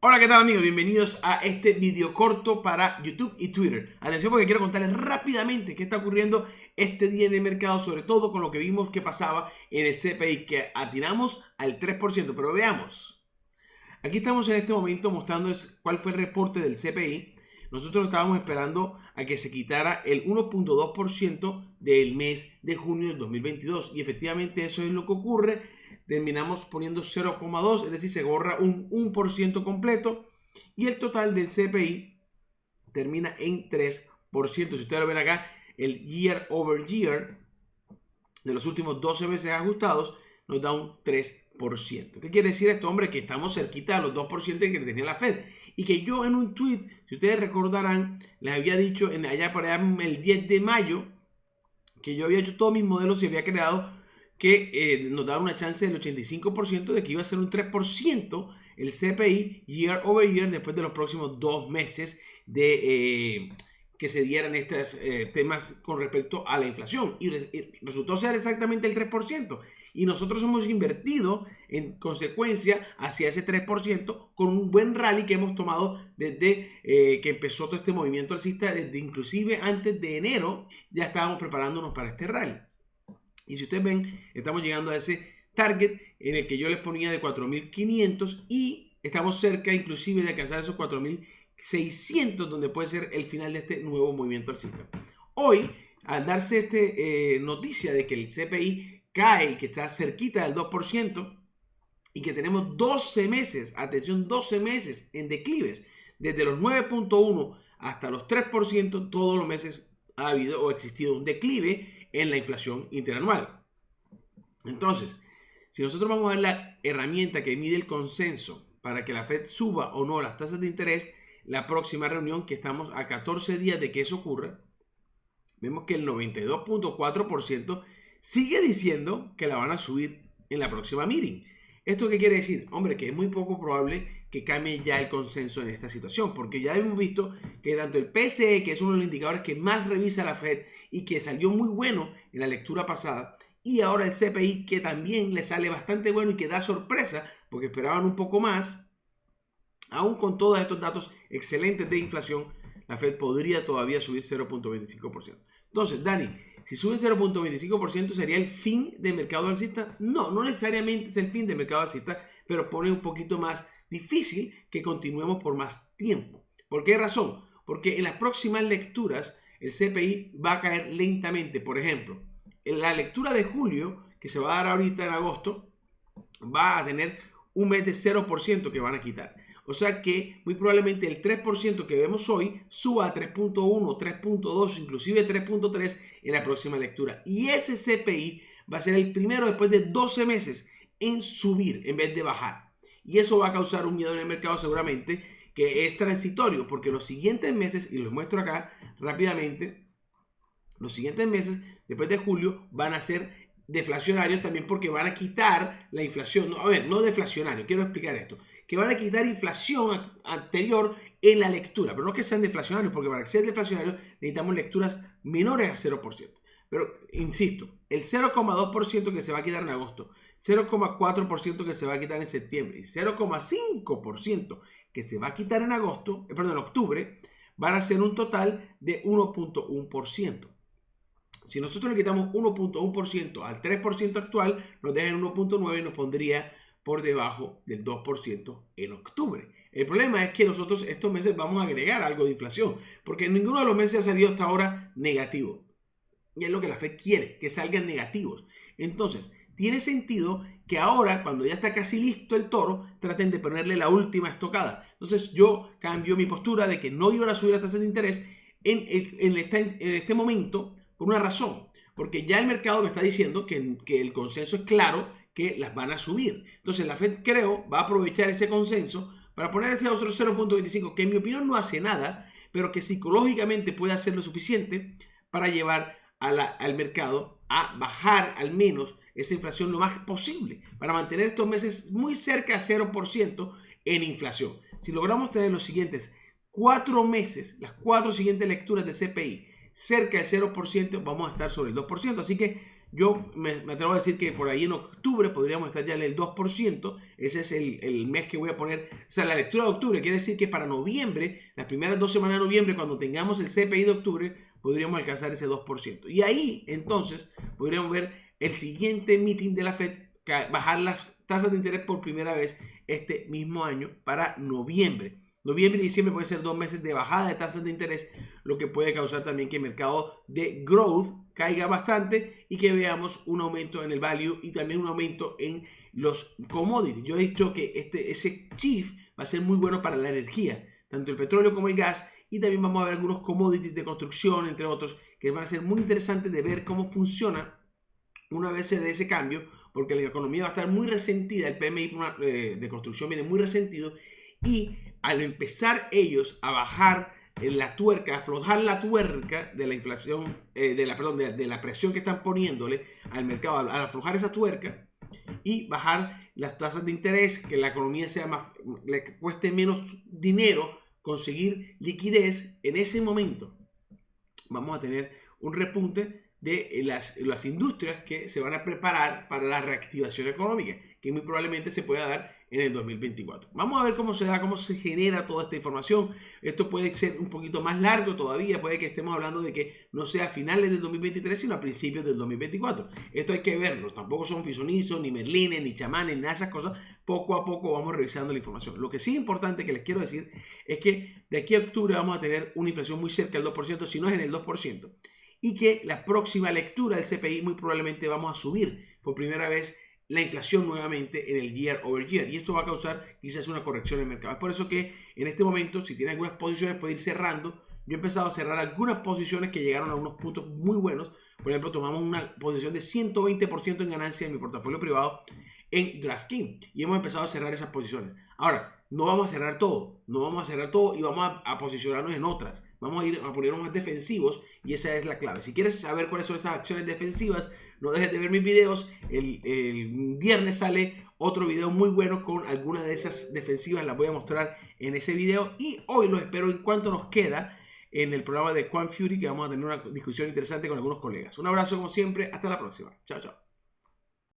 Hola, ¿qué tal amigos? Bienvenidos a este video corto para YouTube y Twitter. Atención porque quiero contarles rápidamente qué está ocurriendo este día en el mercado, sobre todo con lo que vimos que pasaba en el CPI, que atinamos al 3%. Pero veamos, aquí estamos en este momento mostrándoles cuál fue el reporte del CPI. Nosotros estábamos esperando a que se quitara el 1.2% del mes de junio del 2022 y efectivamente eso es lo que ocurre. Terminamos poniendo 0,2, es decir, se borra un 1% completo y el total del CPI termina en 3%. Si ustedes lo ven acá, el year over year de los últimos 12 meses ajustados nos da un 3%. ¿Qué quiere decir esto, hombre? Que estamos cerquita a los 2% que tenía la Fed. Y que yo en un tweet, si ustedes recordarán, les había dicho allá por allá el 10 de mayo que yo había hecho todos mis modelos y había creado que nos daba una chance del 85% de que iba a ser un 3% el CPI year over year después de los próximos 2 meses de que se dieran estos temas con respecto a la inflación. Y resultó ser exactamente el 3%. Y nosotros hemos invertido en consecuencia hacia ese 3% con un buen rally que hemos tomado desde que empezó todo este movimiento alcista, desde inclusive antes de enero ya estábamos preparándonos para este rally. Y si ustedes ven, estamos llegando a ese target en el que yo les ponía de 4.500 y estamos cerca inclusive de alcanzar esos 4.600, donde puede ser el final de este nuevo movimiento alcista. Hoy, al darse esta noticia de que el CPI cae y que está cerquita del 2% y que tenemos 12 meses, atención, 12 meses en declives, desde los 9.1 hasta los 3%, todos los meses ha habido o existido un declive en la inflación interanual. Entonces, si nosotros vamos a ver la herramienta que mide el consenso para que la Fed suba o no las tasas de interés, la próxima reunión, que estamos a 14 días de que eso ocurra, vemos que el 92.4% sigue diciendo que la van a subir en la próxima meeting. ¿Esto qué quiere decir? Hombre, que es muy poco probable que cambie ya el consenso en esta situación, porque ya hemos visto que tanto el PCE, que es uno de los indicadores que más revisa la Fed y que salió muy bueno en la lectura pasada, y ahora el CPI, que también le sale bastante bueno y que da sorpresa, porque esperaban un poco más, aún con todos estos datos excelentes de inflación, la Fed podría todavía subir 0.25%. Entonces, Dani, si sube 0.25% sería el fin del mercado alcista. No, no necesariamente es el fin del mercado alcista, pero pone un poquito más difícil que continuemos por más tiempo. ¿Por qué razón? Porque en las próximas lecturas el CPI va a caer lentamente. Por ejemplo, en la lectura de julio, que se va a dar ahorita en agosto, va a tener un mes de 0% que van a quitar. O sea que muy probablemente el 3% que vemos hoy suba a 3.1, 3.2, inclusive 3.3 en la próxima lectura. Y ese CPI va a ser el primero después de 12 meses en subir en vez de bajar. Y eso va a causar un miedo en el mercado seguramente que es transitorio, porque los siguientes meses, y los muestro acá rápidamente, los siguientes meses después de julio van a ser deflacionarios también porque van a quitar la inflación. No, a ver, no deflacionario, quiero explicar esto. Que van a quitar inflación anterior en la lectura, pero no que sean deflacionarios, porque para que sean deflacionarios necesitamos lecturas menores a 0%. Pero, insisto, el 0,2% que se va a quitar en agosto, 0,4% que se va a quitar en septiembre y 0,5% que se va a quitar en octubre, van a ser un total de 1.1%. Si nosotros le quitamos 1.1% al 3% actual, nos deja en 1.9 y nos pondría por debajo del 2% en octubre. El problema es que nosotros estos meses vamos a agregar algo de inflación, porque ninguno de los meses ha salido hasta ahora negativo. Y es lo que la Fed quiere, que salgan negativos. Entonces, tiene sentido que ahora, cuando ya está casi listo el toro, traten de ponerle la última estocada. Entonces, yo cambio mi postura de que no iban a subir las tasas de interés en este momento, por una razón, porque ya el mercado me está diciendo que el consenso es claro que las van a subir. Entonces la Fed, creo, va a aprovechar ese consenso para poner ese otro 0.25, que en mi opinión no hace nada, pero que psicológicamente puede hacer lo suficiente para llevar al mercado a bajar al menos esa inflación lo más posible, para mantener estos meses muy cerca a 0% en inflación. Si logramos tener los siguientes 4 meses, las 4 siguientes lecturas de CPI, cerca del 0%, vamos a estar sobre el 2%. Así que yo me atrevo a decir que por ahí en octubre podríamos estar ya en el 2%. Ese es el mes que voy a poner. O sea, la lectura de octubre quiere decir que para noviembre, las primeras 2 semanas de noviembre, cuando tengamos el CPI de octubre, podríamos alcanzar ese 2%. Y ahí, entonces, podríamos ver el siguiente meeting de la Fed, bajar las tasas de interés por primera vez este mismo año para noviembre. Noviembre y diciembre pueden ser 2 meses de bajada de tasas de interés, lo que puede causar también que el mercado de growth caiga bastante y que veamos un aumento en el value y también un aumento en los commodities. Yo he dicho que ese shift va a ser muy bueno para la energía, tanto el petróleo como el gas, y también vamos a ver algunos commodities de construcción, entre otros, que van a ser muy interesantes de ver cómo funciona una vez se dé ese cambio, porque la economía va a estar muy resentida, el PMI de construcción viene muy resentido, y al empezar ellos a bajar la tuerca, a aflojar la tuerca de la inflación, de la presión que están poniéndole al mercado, al aflojar esa tuerca y bajar las tasas de interés, que la economía sea más, le cueste menos dinero conseguir liquidez, en ese momento vamos a tener un repunte de las industrias que se van a preparar para la reactivación económica, que muy probablemente se pueda dar en el 2024. Vamos a ver cómo se da, cómo se genera toda esta información. Esto puede ser un poquito más largo todavía, puede que estemos hablando de que no sea a finales del 2023, sino a principios del 2024. Esto hay que verlo, tampoco son pisonizos, ni merlines, ni chamanes, nada de esas cosas. Poco a poco vamos revisando la información. Lo que sí es importante que les quiero decir es que de aquí a octubre vamos a tener una inflación muy cerca del 2%, si no es en el 2%. Y que la próxima lectura del CPI muy probablemente vamos a subir por primera vez la inflación nuevamente en el year over year, y esto va a causar quizás una corrección en el mercado. Es por eso que en este momento, si tiene algunas posiciones, puede ir cerrando. Yo he empezado a cerrar algunas posiciones que llegaron a unos puntos muy buenos. Por ejemplo, tomamos una posición de 120% en ganancia en mi portafolio privado en DraftKings y hemos empezado a cerrar esas posiciones. Ahora, no vamos a cerrar todo, y vamos a posicionarnos en otras. Vamos a ir a ponernos más defensivos, y esa es la clave. Si quieres saber cuáles son esas acciones defensivas, no dejes de ver mis videos. El viernes sale otro video muy bueno con algunas de esas defensivas, las voy a mostrar en ese video, y hoy los espero en cuanto nos queda en el programa de Quant Fury, que vamos a tener una discusión interesante con algunos colegas. Un abrazo como siempre, hasta la próxima. Chao, chao.